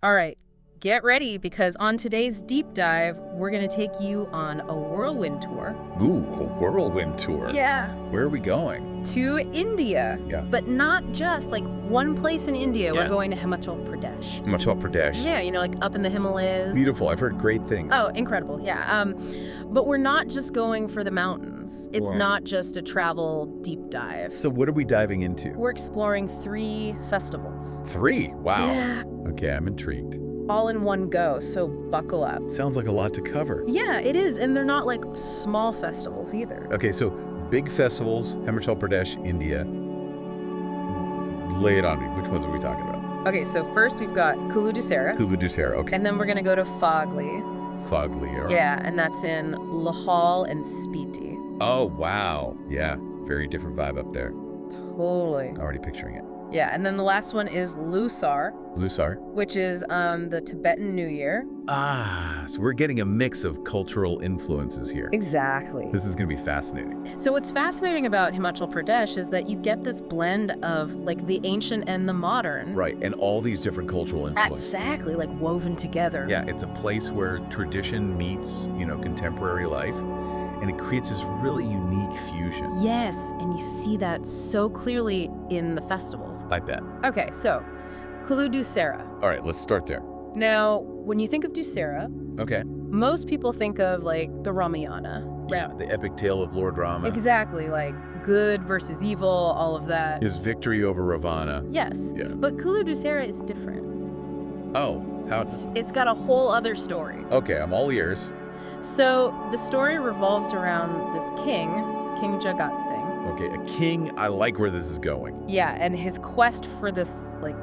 All right, get ready because on today's deep dive, we're going to take you on a whirlwind tour. Ooh, a whirlwind tour. Yeah. Where are we going? To India. Yeah. But not just like one place in India. Yeah. We're going to Himachal Pradesh. Himachal Pradesh. Yeah, like up in the Himalayas. Beautiful. I've heard great things. Oh, incredible. Yeah. But we're not just going for the mountains. It's not just a travel deep dive. So what are we diving into? We're exploring 3 festivals. 3? Wow. Yeah. Okay, I'm intrigued. All in one go, so buckle up. Sounds like a lot to cover. Yeah, it is, and they're not like small festivals either. Okay, so big festivals, Himachal Pradesh, India. Lay it on me. Which ones are we talking about? Okay, so first we've got Kullu Dussehra. Kullu Dussehra, okay. And then we're gonna go to Fagli. Fagli, all right. Yeah, and that's in Lahaul-Spiti. Oh, wow. Yeah, very different vibe up there. Totally. Already picturing it. Yeah, and then the last one is Losar, which is the Tibetan New Year. Ah, so we're getting a mix of cultural influences here. Exactly. This is going to be fascinating. So what's fascinating about Himachal Pradesh is that you get this blend of like the ancient and the modern. Right, and all these different cultural influences. Exactly, like woven together. Yeah, it's a place where tradition meets, contemporary life, and it creates this really unique fusion. Yes, and you see that so clearly in the festivals. I bet. Okay, so Kullu Dussehra. All right, let's start there. Now, when you think of Dussehra, Okay. most people think of like the Ramayana. Yeah, the epic tale of Lord Rama. Exactly, like good versus evil, all of that. His victory over Ravana. Yes, Yeah. but Kullu Dussehra is different. Oh, how? It's got a whole other story. Okay, I'm all ears. So the story revolves around this king, King Jagat Singh. Okay, a king. I like where this is going. Yeah, and his quest for this like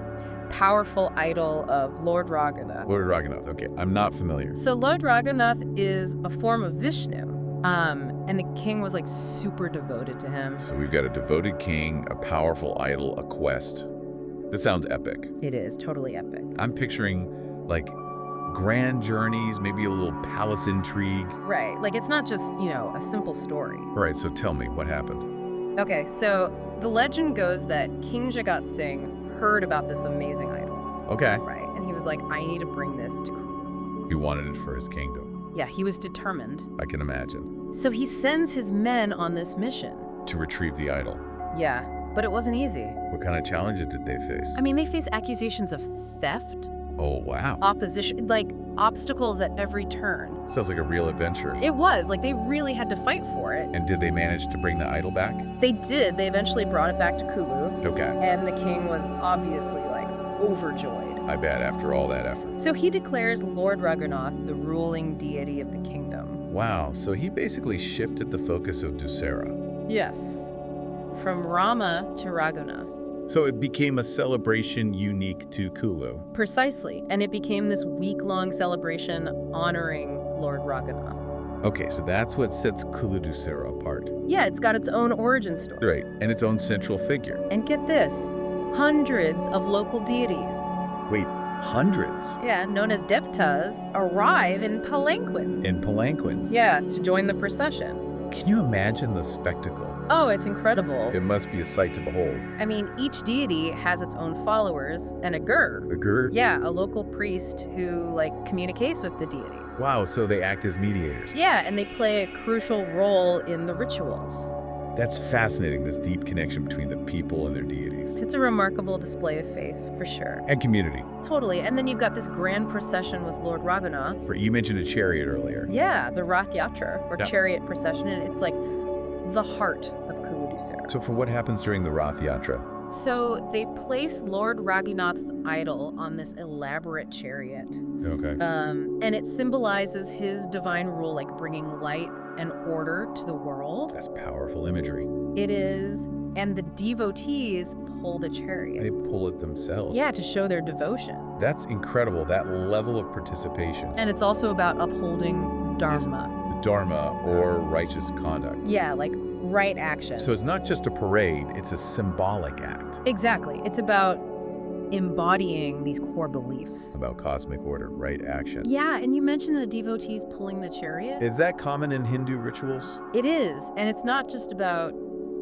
powerful idol of Lord Raghunath. Lord Raghunath. Okay, I'm not familiar. So Lord Raghunath is a form of Vishnu. And the king was like super devoted to him. So we've got a devoted king, a powerful idol, a quest. This sounds epic. It is totally epic. I'm picturing like grand journeys, maybe a little palace intrigue. Right, like it's not just, a simple story. All right, so tell me what happened. Okay, so the legend goes that King Jagat Singh heard about this amazing idol. Okay. Right, and he was like, I need to bring this to Kullu. He wanted it for his kingdom. Yeah, he was determined. I can imagine. So he sends his men on this mission. To retrieve the idol. Yeah, but it wasn't easy. What kind of challenges did they face? I mean, they face accusations of theft, Oh, wow. opposition, like obstacles at every turn. Sounds like a real adventure. It was, like they really had to fight for it. And did they manage to bring the idol back? They did. They eventually brought it back to Kullu. Okay. And the king was obviously like overjoyed. I bet after all that effort. So he declares Lord Raghunath the ruling deity of the kingdom. Wow, so he basically shifted the focus of Dussehra. Yes. From Rama to Raghunath. So it became a celebration unique to Kullu. Precisely. And it became this week-long celebration honoring Lord Raghunath. Okay, so that's what sets Kullu Dussehra apart. Yeah, it's got its own origin story. Right, and its own central figure. And get this, hundreds of local deities. Wait, hundreds? Yeah, known as devtas, arrive in palanquins. In palanquins? Yeah, to join the procession. Can you imagine the spectacle? Oh, it's incredible. It must be a sight to behold. I mean, each deity has its own followers and a gur. A gur? Yeah, a local priest who, communicates with the deity. Wow, so they act as mediators. Yeah, and they play a crucial role in the rituals. That's fascinating, this deep connection between the people and their deities. It's a remarkable display of faith, for sure. And community. Totally, and then you've got this grand procession with Lord Raghunath. You mentioned a chariot earlier. Yeah, the Rath Yatra, or Yeah. chariot procession, and it's like the heart of Kullu Dussehra. So for what happens during the Rath Yatra? So they place Lord Raghunath's idol on this elaborate chariot. Okay. And it symbolizes his divine rule, like bringing light and order to the world. That's powerful imagery. It is. And the devotees pull the chariot. They pull it themselves. Yeah, to show their devotion. That's incredible, that level of participation. And it's also about upholding dharma. The dharma, or righteous conduct. Yeah, like right action. So it's not just a parade, it's a symbolic act. Exactly. It's about embodying these core beliefs. About cosmic order, right action. Yeah, and you mentioned the devotees pulling the chariot. Is that common in Hindu rituals? It is, and it's not just about,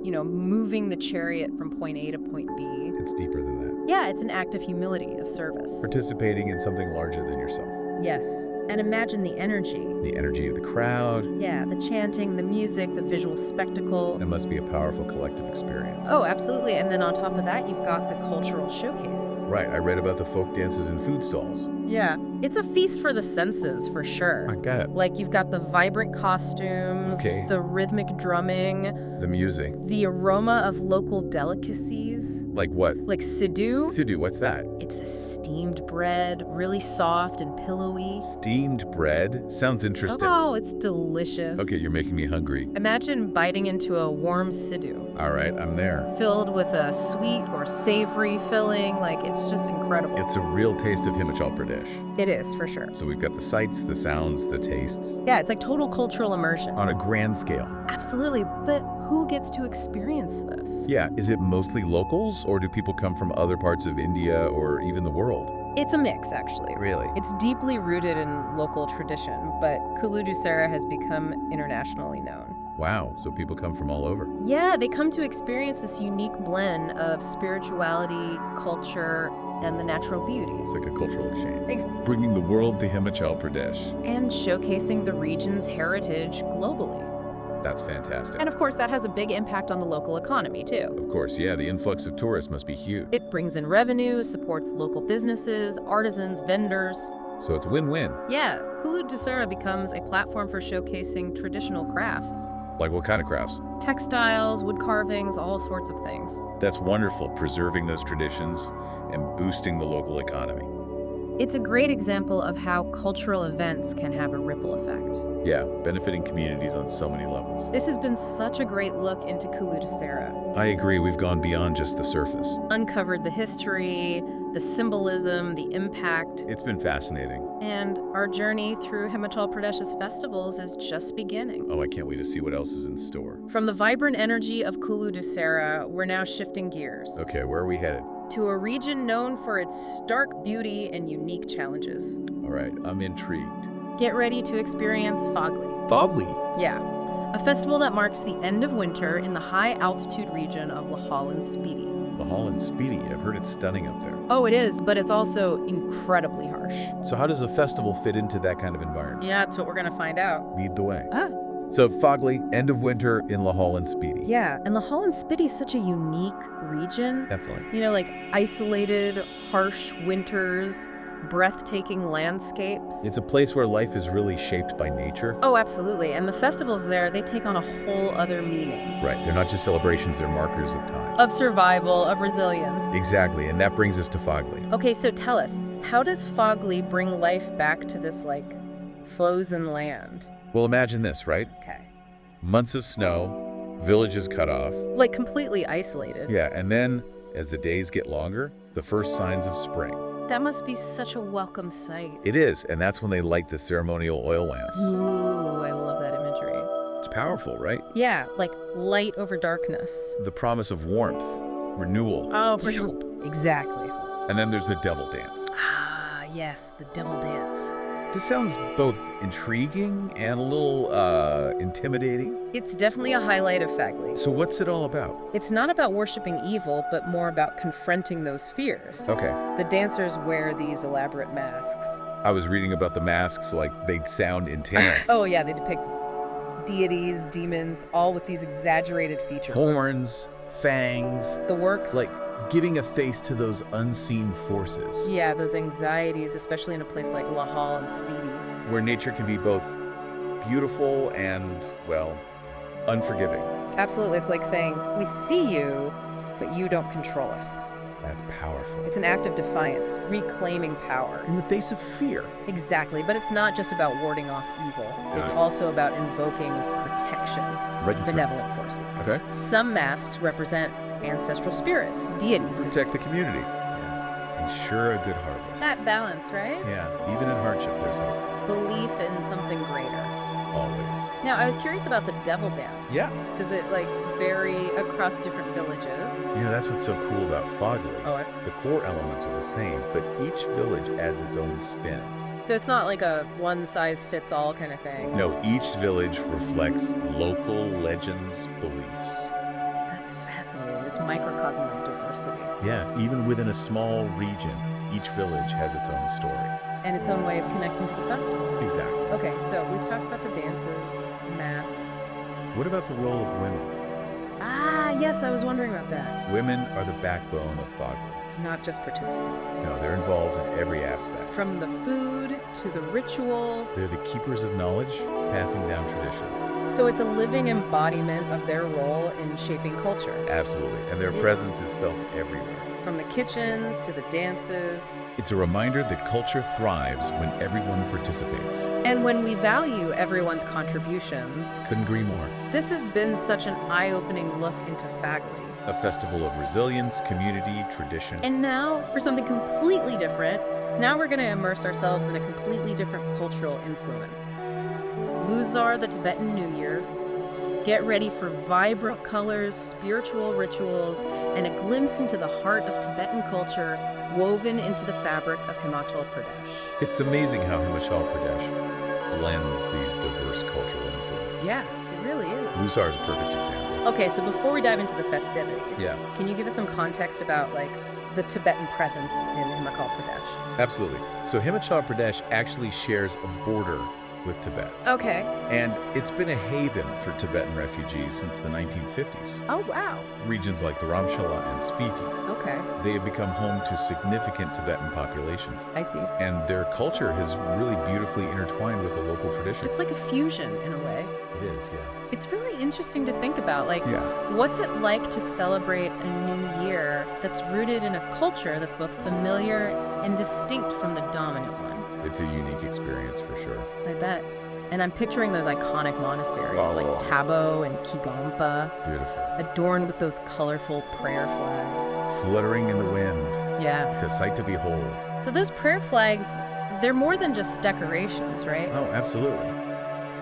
moving the chariot from point A to point B. It's deeper than that. Yeah, it's an act of humility, of service. Participating in something larger than yourself. Yes. And imagine the energy. The energy of the crowd. Yeah, the chanting, the music, the visual spectacle. It must be a powerful collective experience. Oh, absolutely. And then on top of that, you've got the cultural showcases. Right, I read about the folk dances and food stalls. Yeah. It's a feast for the senses, for sure. I get it. Like, you've got the vibrant costumes, Okay. the rhythmic drumming, The music. the aroma of local delicacies. Like what? Like sidhu. Sidhu, what's that? It's the steamed bread, really soft and pillowy. Steamed bread? Sounds interesting. Oh, it's delicious. Okay, you're making me hungry. Imagine biting into a warm sidhu, All right, I'm there. filled with a sweet or savory filling. Like, it's just incredible. It's a real taste of Himachal Pradesh. It is, for sure. So we've got the sights, the sounds, the tastes. Yeah, it's like total cultural immersion. On a grand scale. Absolutely, but who gets to experience this? Yeah, is it mostly locals, or do people come from other parts of India or even the world? It's a mix, actually. Really? It's deeply rooted in local tradition, but Kullu Dussehra has become internationally known. Wow, so people come from all over. Yeah, they come to experience this unique blend of spirituality, culture, and the natural beauty. It's like a cultural exchange. Ex- Bringing the world to Himachal Pradesh. And showcasing the region's heritage globally. That's fantastic. And of course, that has a big impact on the local economy, too. Of course, yeah, the influx of tourists must be huge. It brings in revenue, supports local businesses, artisans, vendors. So it's win-win. Yeah, Kullu Dussehra becomes a platform for showcasing traditional crafts. Like what kind of crafts? Textiles, wood carvings, all sorts of things. That's wonderful, preserving those traditions and boosting the local economy. It's a great example of how cultural events can have a ripple effect. Yeah, benefiting communities on so many levels. This has been such a great look into Kullu Dussehra. I agree, we've gone beyond just the surface. Uncovered the history, the symbolism, the impact. It's been fascinating. And our journey through Himachal Pradesh's festivals is just beginning. Oh, I can't wait to see what else is in store. From the vibrant energy of Kullu Dussehra, we're now shifting gears Okay, where are we headed? to a region known for its stark beauty and unique challenges. All right, I'm intrigued. Get ready to experience Fagli. Fagli? Yeah, a festival that marks the end of winter in the high-altitude region of Lahaul-Spiti. Lahaul-Spiti, I've heard it's stunning up there. Oh, it is, but it's also incredibly harsh. So how does a festival fit into that kind of environment? Yeah, that's what we're gonna find out. Lead the way. Ah. So Fagli, end of winter in Lahaul-Spiti. Yeah, and Lahaul-Spiti is such a unique region. Definitely. You know, like isolated, harsh winters, breathtaking landscapes. It's a place where life is really shaped by nature. Oh, absolutely. And the festivals there, they take on a whole other meaning. Right, they're not just celebrations, they're markers of time. Of survival, of resilience. Exactly, and that brings us to Fagli. Okay, so tell us, how does Fagli bring life back to this, like, frozen land? Well, imagine this, right? Okay. Months of snow, villages cut off. Like, completely isolated. Yeah, and then, as the days get longer, the first signs of spring. That must be such a welcome sight. It is, and that's when they light the ceremonial oil lamps. Ooh, I love that imagery. It's powerful, right? Yeah, like light over darkness. The promise of warmth, renewal. Oh, for sure. Exactly. And then there's the devil dance. Ah, yes, the devil dance. This sounds both intriguing and a little intimidating. It's definitely a highlight of Fagli. So what's it all about? It's not about worshiping evil, but more about confronting those fears. Okay. The dancers wear these elaborate masks. I was reading about the masks, like they sound intense. Oh yeah, they depict deities, demons, all with these exaggerated features. Horns, fangs, The works. like giving a face to those unseen forces. Yeah, those anxieties, especially in a place like Lahaul-Spiti. Where nature can be both beautiful and, well, unforgiving. Absolutely, it's like saying, we see you, but you don't control us. That's powerful. It's an act of defiance, reclaiming power. In the face of fear. Exactly, but it's not just about warding off evil. It's also about invoking protection, benevolent forces. Okay. Some masks represent ancestral spirits, deities. Protect the community. Yeah. Ensure a good harvest. That balance, right? Yeah, even in hardship, there's hope. Belief in something greater. Always. Now, I was curious about the devil dance. Yeah. Does it, like, vary across different villages? You know, that's what's so cool about Fagli. Oh, The core elements are the same, but each village adds its own spin. so it's not like a one-size-fits-all kind of thing? No, each village reflects local legends, beliefs. That's fascinating. fascinating, this microcosm of diversity. Yeah, even within a small region, each village has its own story. And its own way of connecting to the festival. Exactly. Okay, so we've talked about the dances, masks. What about the role of women? Ah, yes, I was wondering about that. Women are the backbone of Fagli. Not just participants. No, they're involved in every aspect. From the food to the rituals. They're the keepers of knowledge, passing down traditions. So it's a living embodiment of their role in shaping culture. Absolutely, and their presence is felt everywhere. From the kitchens to the dances. It's a reminder that culture thrives when everyone participates. And when we value everyone's contributions. Couldn't agree more. This has been such an eye-opening look into Fagli. A festival of resilience, community, tradition. And now, for something completely different, now we're going to immerse ourselves in a completely different cultural influence. Losar, the Tibetan New Year. Get ready for vibrant colors, spiritual rituals, and a glimpse into the heart of Tibetan culture woven into the fabric of Himachal Pradesh. It's amazing how Himachal Pradesh blends these diverse cultural influences. Yeah, it really is. Losar is a perfect example. Okay, so before we dive into the festivities, Yeah. can you give us some context about, like, the Tibetan presence in Himachal Pradesh? Absolutely. So Himachal Pradesh actually shares a border with Tibet. Okay. And it's been a haven for Tibetan refugees since the 1950s. Oh, wow. Regions like Dharamshala and Spiti, Okay, they have become home to significant Tibetan populations. I see. And their culture has really beautifully intertwined with the local tradition. It's like a fusion in a way. It is, yeah. It's really interesting to think about, like, Yeah. what's it like to celebrate a new year that's rooted in a culture that's both familiar and distinct from the dominant one? It's a unique experience for sure. I bet. And I'm picturing those iconic monasteries Oh. like Tabo and Kigampa, Beautiful. adorned with those colorful prayer flags. Fluttering in the wind. Yeah. It's a sight to behold. So those prayer flags, they're more than just decorations, right? Oh, absolutely.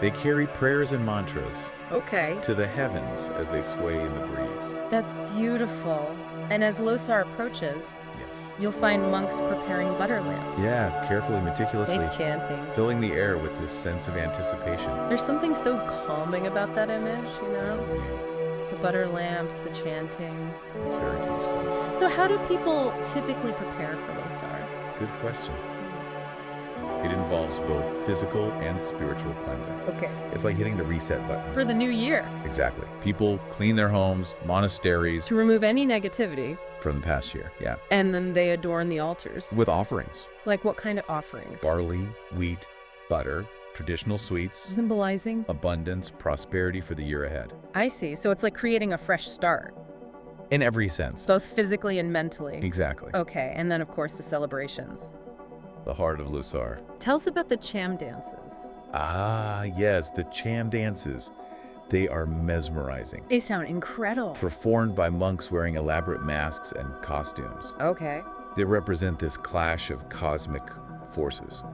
They carry prayers and mantras Okay. to the heavens as they sway in the breeze. That's beautiful. And as Losar approaches, Yes. you'll find monks preparing butter lamps. Yeah, carefully, meticulously, Face chanting. filling the air with this sense of anticipation. There's something so calming about that image, you know? Yeah, The butter lamps, the chanting. it's very peaceful. So how do people typically prepare for Losar? Good question. It involves both physical and spiritual cleansing. Okay. It's like hitting the reset button. For the new year. Exactly. People clean their homes, monasteries To remove any negativity. from the past year. Yeah. And then they adorn the altars. With offerings. Like what kind of offerings? Barley, wheat, butter, traditional sweets, Symbolizing? abundance, prosperity for the year ahead. I see. So it's like creating a fresh start, In every sense. both physically and mentally. Exactly. Okay, and then of course the celebrations. The heart of Losar. Tell us about the Cham dances. Ah, yes, the Cham dances. They are mesmerizing. They sound incredible. Performed by monks wearing elaborate masks and costumes. Okay. They represent this clash of cosmic forces.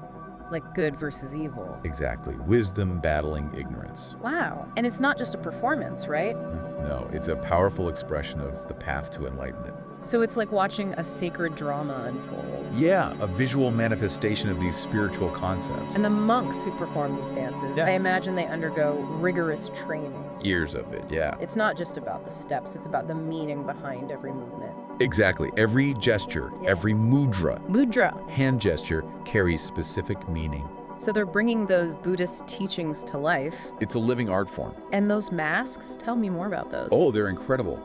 Like good versus evil. Exactly. Wisdom battling ignorance. Wow. And it's not just a performance, right? No, it's a powerful expression of the path to enlightenment. So it's like watching a sacred drama unfold. Yeah, a visual manifestation of these spiritual concepts. And the monks who perform these dances, Yeah. I imagine they undergo rigorous training. Years of it, yeah. It's not just about the steps, it's about the meaning behind every movement. Exactly. Every gesture, Yeah. every mudra, Mudra. hand gesture carries specific meaning. So they're bringing those Buddhist teachings to life. It's a living art form. And those masks, tell me more about those. Oh, they're incredible.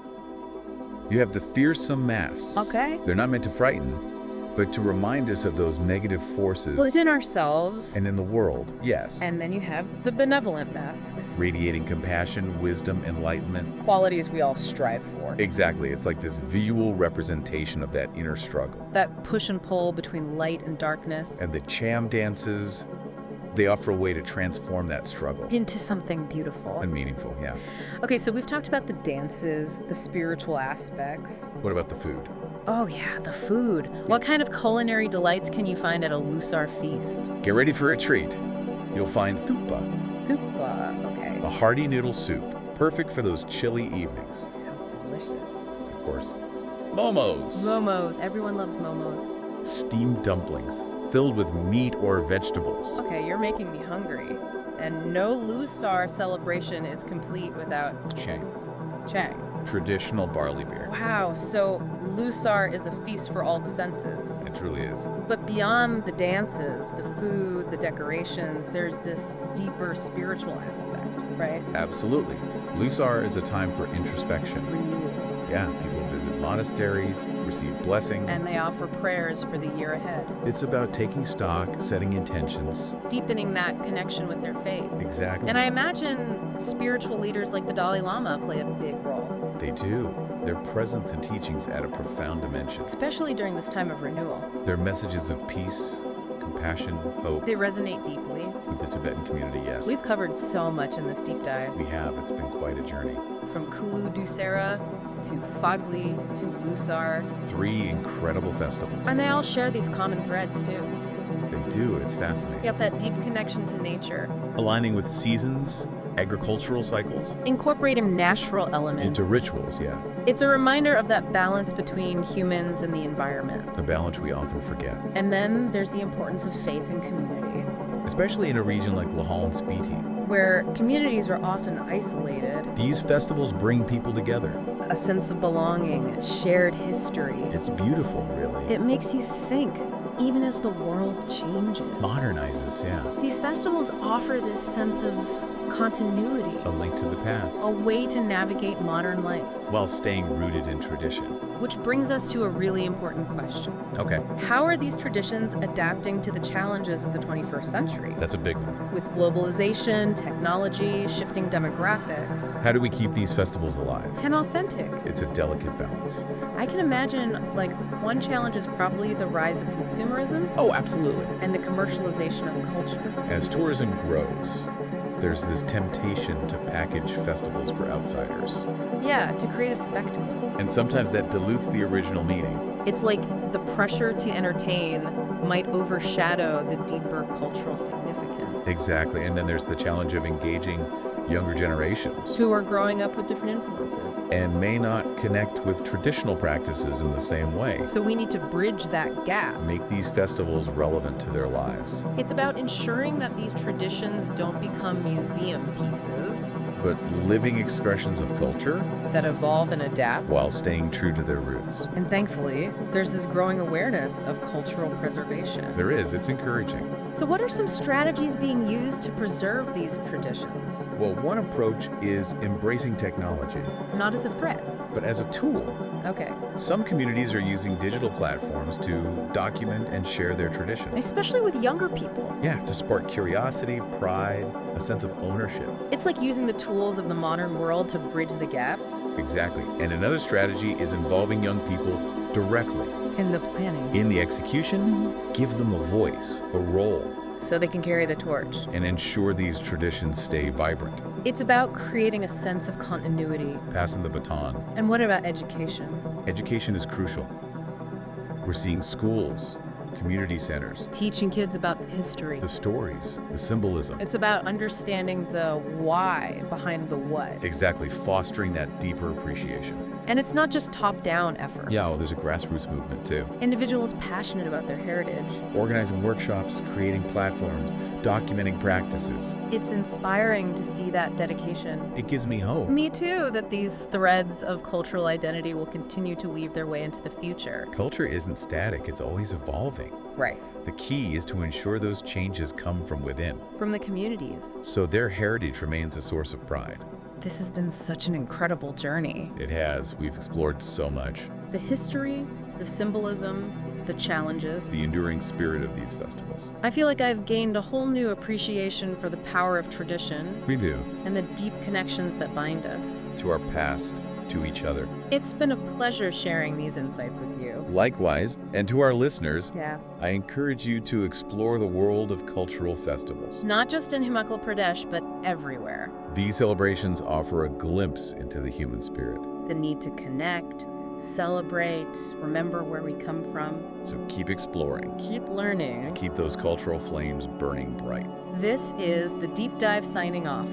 You have the fearsome masks. Okay. They're not meant to frighten, but to remind us of those negative forces Within ourselves. and in the world, yes. And then you have the benevolent masks. Radiating compassion, wisdom, enlightenment. Qualities we all strive for. Exactly. It's like this visual representation of that inner struggle. That push and pull between light and darkness. And the Cham dances, they offer a way to transform that struggle. Into something beautiful. And meaningful, yeah. Okay, so we've talked about the dances, the spiritual aspects. What about the food? Oh yeah, the food. What kind of culinary delights can you find at a Losar feast? Get ready for a treat. You'll find thupa, Thupa, okay. a hearty noodle soup, perfect for those chilly evenings. Sounds delicious. Of course, momos. Momos, everyone loves momos. Steamed dumplings, filled with meat or vegetables. Okay, you're making me hungry. And no Losar celebration is complete without Chang. Chang. traditional barley beer. Wow, so Losar is a feast for all the senses. It truly is. But beyond the dances, the food, the decorations, there's this deeper spiritual aspect, right? Absolutely. Lusar is a time for introspection. Renewal. Yeah, people visit monasteries, receive blessing. And they offer prayers for the year ahead, It's about taking stock, setting intentions. deepening that connection with their faith. Exactly. And I imagine spiritual leaders like the Dalai Lama play a big role, They do. Their presence and teachings add a profound dimension. especially during this time of renewal. Their messages of peace, compassion, hope They resonate deeply. with the Tibetan community, yes. We've covered so much in this deep dive, We have. It's been quite a journey. from Kullu Dussehra to Fagli to Losar, 3 incredible festivals. and they all share these common threads too. They do. It's fascinating. They have that deep connection to nature, Aligning with seasons, agricultural cycles, incorporating natural elements. into rituals, yeah. It's a reminder of that balance between humans and the environment. A balance we often forget. And then there's the importance of faith and community, Especially in a region like Lahaul-Spiti. where communities are often isolated. These festivals bring people together. A sense of belonging, shared history. It's beautiful, really. It makes you think, even as the world changes. Modernizes, yeah. These festivals offer this sense of continuity, A link to the past, a way to navigate modern life. while staying rooted in tradition. Which brings us to a really important question. Okay, How are these traditions adapting to the challenges of the 21st century? that's a big one. With globalization, technology, shifting demographics, How do we keep these festivals alive? and authentic. It's a delicate balance. I can imagine, one challenge is probably the rise of consumerism Oh, absolutely. and the commercialization of culture. As tourism grows, there's this temptation to package festivals for outsiders. Yeah, to create a spectacle. And sometimes that dilutes the original meaning. It's like the pressure to entertain might overshadow the deeper cultural significance. Exactly. And then there's the challenge of engaging younger generations Who are growing up with different influences. and may not connect with traditional practices in the same way. So we need to bridge that gap. Make these festivals relevant to their lives, It's about ensuring that these traditions don't become museum pieces but living expressions of culture that evolve and adapt. while staying true to their roots. And thankfully, there's this growing awareness of cultural preservation. There is. It's encouraging. So what are some strategies being used to preserve these traditions? Well, one approach is embracing technology, Not as a threat. but as a tool. Okay. Some communities are using digital platforms to document and share their traditions. Especially with younger people. Yeah, to spark curiosity, pride, a sense of ownership. It's like using the tools of the modern world to bridge the gap Exactly. And another strategy is involving young people directly. in the planning. In the execution, give them a voice, a role, So they can carry the torch. and ensure these traditions stay vibrant. It's about creating a sense of continuity. Passing the baton. And what about education? Education is crucial. We're seeing schools, community centers, Teaching kids about the history. the stories, the symbolism. It's about understanding the why behind the what. Exactly, fostering that deeper appreciation. And it's not just top-down efforts. Yeah, well, there's a grassroots movement too. Individuals passionate about their heritage. Organizing workshops, creating platforms, documenting practices. It's inspiring to see that dedication. It gives me hope. Me too, that these threads of cultural identity will continue to weave their way into the future. Culture isn't static, it's always evolving. Right. The key is to ensure those changes come from within, From the communities. so their heritage remains a source of pride. This has been such an incredible journey. It has. We've explored so much. The history, the symbolism, the challenges. The enduring spirit of these festivals. I feel like I've gained a whole new appreciation for the power of tradition We do. and the deep connections that bind us. To our past, to each other. It's been a pleasure sharing these insights with you. Likewise, and to our listeners, Yeah. I encourage you to explore the world of cultural festivals. Not just in Himachal Pradesh, but everywhere. These celebrations offer a glimpse into the human spirit. The need to connect, celebrate, remember where we come from. So keep exploring. Keep learning. Keep those cultural flames burning bright. This is The Deep Dive signing off.